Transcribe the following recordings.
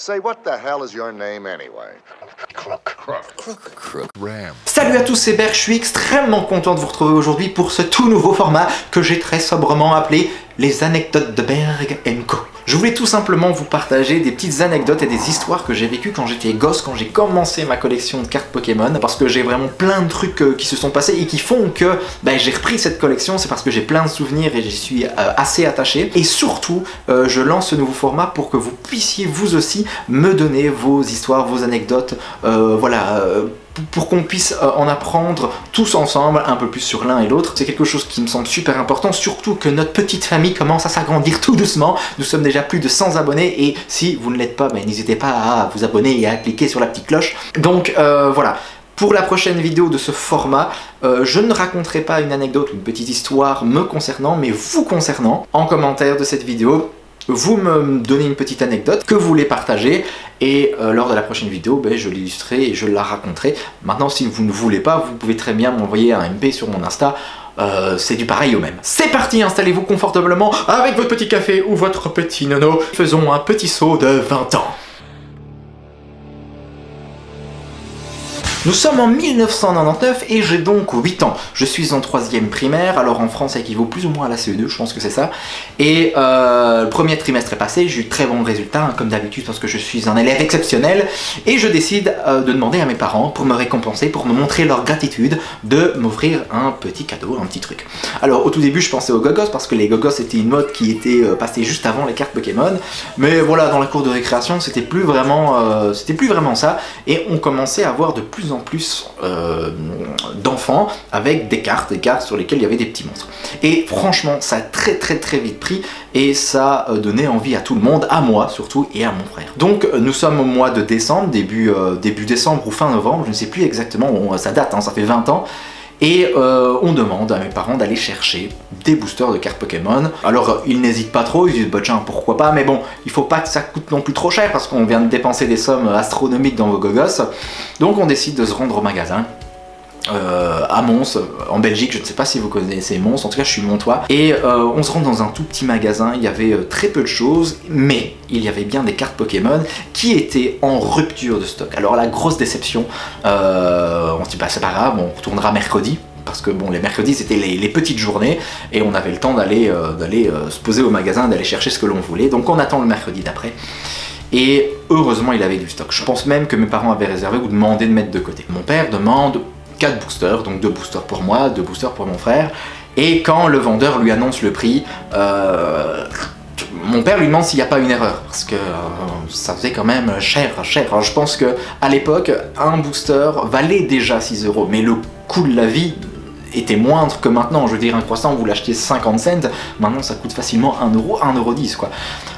Say, what the hell is your name anyway? Crook Ram. Salut à tous, c'est Berg, je suis extrêmement content de vous retrouver aujourd'hui pour ce tout nouveau format que j'ai très sobrement appelé les anecdotes de Berg & Co. Je voulais tout simplement vous partager des petites anecdotes et des histoires que j'ai vécues quand j'étais gosse, quand j'ai commencé ma collection de cartes Pokémon, parce que j'ai vraiment plein de trucs qui se sont passés et qui font que j'ai repris cette collection. C'est parce que j'ai plein de souvenirs et j'y suis assez attaché. Et surtout, je lance ce nouveau format pour que vous puissiez vous aussi me donner vos histoires, vos anecdotes, pour qu'on puisse en apprendre tous ensemble un peu plus sur l'un et l'autre. C'est quelque chose qui me semble super important, surtout que notre petite famille commence à s'agrandir tout doucement. Nous sommes déjà plus de 100 abonnés et si vous ne l'êtes pas, n'hésitez pas à vous abonner et à cliquer sur la petite cloche. Donc voilà. Pour la prochaine vidéo de ce format, je ne raconterai pas une anecdote ou une petite histoire me concernant, mais vous concernant. En commentaire de cette vidéo, vous me donnez une petite anecdote que vous voulez partager et lors de la prochaine vidéo, je l'illustrerai et je la raconterai. Maintenant, si vous ne voulez pas, vous pouvez très bien m'envoyer un MP sur mon Insta. C'est du pareil au même. C'est parti, installez-vous confortablement avec votre petit café ou votre petit nono. Faisons un petit saut de 20 ans. Nous sommes en 1999 et j'ai donc 8 ans. Je suis en 3e primaire, alors en France ça équivaut plus ou moins à la CE2, je pense que c'est ça. Et le premier trimestre est passé, j'ai eu très bons résultats, comme d'habitude parce que je suis un élève exceptionnel. Et je décide de demander à mes parents, pour me récompenser, pour me montrer leur gratitude, de m'offrir un petit cadeau, un petit truc. Alors au tout début je pensais aux Gogos, parce que les Gogos c'était une mode qui était passée juste avant les cartes Pokémon. Mais voilà, dans la cour de récréation c'était plus vraiment ça. Et on commençait à voir de plus en plus d'enfants avec des cartes sur lesquelles il y avait des petits monstres. Et franchement, ça a très vite pris et ça donnait envie à tout le monde, à moi surtout et à mon frère. Donc nous sommes au mois de décembre, début décembre ou fin novembre, je ne sais plus exactement, ça date, ça fait 20 ans. Et on demande à mes parents d'aller chercher des boosters de cartes Pokémon. Alors ils n'hésitent pas trop, ils disent bah tiens pourquoi pas, mais bon, il faut pas que ça coûte non plus trop cher parce qu'on vient de dépenser des sommes astronomiques dans vos Gogos. Donc on décide de se rendre au magasin. À Mons, en Belgique, je ne sais pas si vous connaissez Mons, en tout cas je suis montois, et on se rend dans un tout petit magasin, il y avait très peu de choses, mais il y avait bien des cartes Pokémon qui étaient en rupture de stock. Alors la grosse déception, on se dit bah c'est pas grave, on retournera mercredi, parce que bon, les mercredis c'était les petites journées, et on avait le temps d'aller se poser au magasin, d'aller chercher ce que l'on voulait, donc on attend le mercredi d'après. Et heureusement il avait du stock, je pense même que mes parents avaient réservé ou demandé de mettre de côté. Mon père demande 4 boosters, donc 2 boosters pour moi, 2 boosters pour mon frère, et quand le vendeur lui annonce le prix, mon père lui demande s'il n'y a pas une erreur, parce que ça faisait quand même cher. Alors, je pense que à l'époque, un booster valait déjà 6 €, mais le coût de la vie était moindre que maintenant. Je veux dire, un croissant vous l'achetez 50 cents, maintenant ça coûte facilement 1 €, 1,10 € quoi.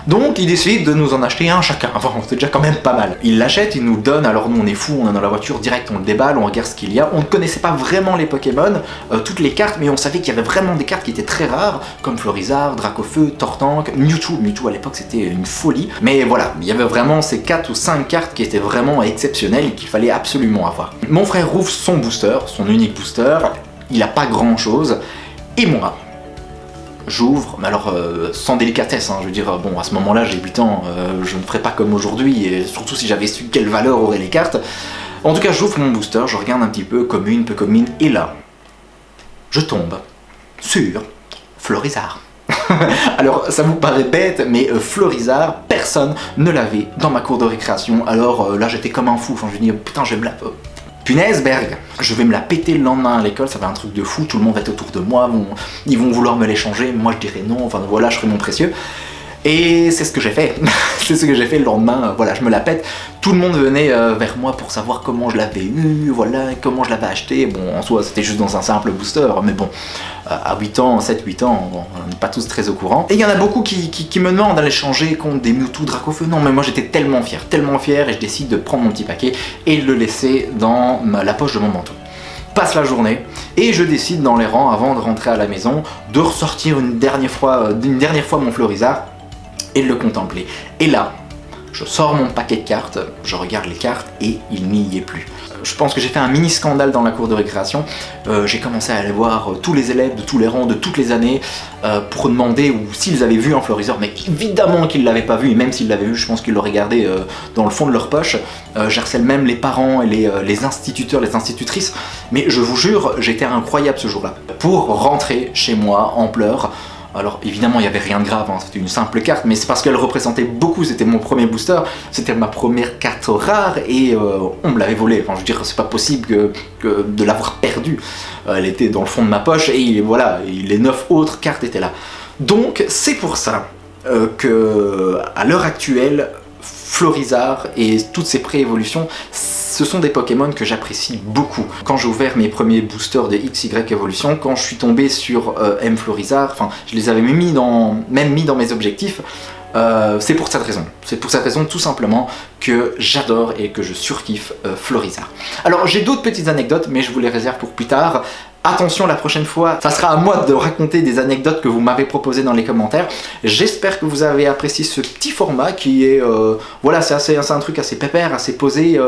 Donc il décide de nous en acheter un chacun, enfin c'est déjà quand même pas mal. Il l'achète, il nous donne, alors nous on est fous, on est dans la voiture direct, on le déballe, on regarde ce qu'il y a. On ne connaissait pas vraiment les Pokémon, toutes les cartes, mais on savait qu'il y avait vraiment des cartes qui étaient très rares, comme Florizard, Dracofeu, Tortank, Mewtwo. Mewtwo à l'époque c'était une folie. Mais voilà, il y avait vraiment ces 4 ou 5 cartes qui étaient vraiment exceptionnelles et qu'il fallait absolument avoir. Mon frère ouvre son booster, son unique booster, il n'a pas grand chose, et moi, j'ouvre, mais alors sans délicatesse, je veux dire, bon à ce moment-là j'ai 8 ans, je ne ferais pas comme aujourd'hui, et surtout si j'avais su quelle valeur auraient les cartes. En tout cas j'ouvre mon booster, je regarde un petit peu, commune, peu commune, et là, je tombe sur Florizard. Alors ça vous paraît bête, mais Florizard, personne ne l'avait dans ma cour de récréation, alors là j'étais comme un fou, je me dis putain je vais me la... Punaise Berg, je vais me la péter le lendemain à l'école, ça va être un truc de fou, tout le monde va être autour de moi, ils vont vouloir me l'échanger, moi je dirais non, enfin voilà, je serai mon précieux. Et c'est ce que j'ai fait, c'est ce que j'ai fait le lendemain, voilà, je me la pète. Tout le monde venait vers moi pour savoir comment je l'avais eu, voilà, comment je l'avais acheté. Bon, en soi, c'était juste dans un simple booster, mais bon, à 8 ans, 7-8 ans, bon, on n'est pas tous très au courant. Et il y en a beaucoup qui me demandent d'aller changer contre des Mewtwo, Dracofeu. Non, mais moi j'étais tellement fier, et je décide de prendre mon petit paquet et de le laisser dans la poche de mon manteau. Passe la journée, et je décide dans les rangs, avant de rentrer à la maison, de ressortir une dernière fois mon Florizard, et de le contempler. Et là, Je sors mon paquet de cartes, je regarde les cartes et il n'y est plus. Je pense que j'ai fait un mini scandale dans la cour de récréation. J'ai commencé à aller voir tous les élèves de tous les rangs de toutes les années pour demander ou s'ils avaient vu un floriseur, mais évidemment qu'ils ne l'avaient pas vu, et même s'ils l'avaient vu, je pense qu'ils l'auraient gardé dans le fond de leur poche. J'harcèle même les parents et les instituteurs, les institutrices, mais je vous jure, j'étais incroyable ce jour-là. Pour rentrer chez moi en pleurs, alors évidemment il n'y avait rien de grave, hein, c'était une simple carte, mais c'est parce qu'elle représentait beaucoup, c'était mon premier booster, c'était ma première carte rare et on me l'avait volée. Enfin je veux dire, c'est pas possible que de l'avoir perdue. Elle était dans le fond de ma poche et voilà, les 9 autres cartes étaient là. Donc c'est pour ça que à l'heure actuelle, Florizarre et toutes ses pré-évolutions, ce sont des Pokémon que j'apprécie beaucoup. Quand j'ai ouvert mes premiers boosters de XY Evolution, quand je suis tombé sur M Florizarre, enfin je les avais même mis dans mes objectifs, c'est pour cette raison. C'est pour cette raison tout simplement que j'adore et que je surkiffe Florizarre. Alors j'ai d'autres petites anecdotes, mais je vous les réserve pour plus tard. Attention, la prochaine fois, ça sera à moi de raconter des anecdotes que vous m'avez proposées dans les commentaires. J'espère que vous avez apprécié ce petit format qui est... voilà, c'est un truc assez pépère, assez posé.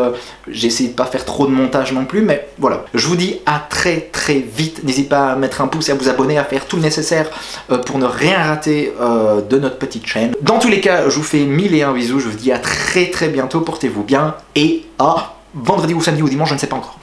J'ai essayé de pas faire trop de montage non plus, mais voilà. Je vous dis à très vite. N'hésitez pas à mettre un pouce et à vous abonner, à faire tout le nécessaire pour ne rien rater de notre petite chaîne. Dans tous les cas, je vous fais 1001 bisous. Je vous dis à très bientôt. Portez-vous bien et à vendredi ou samedi ou dimanche, je ne sais pas encore.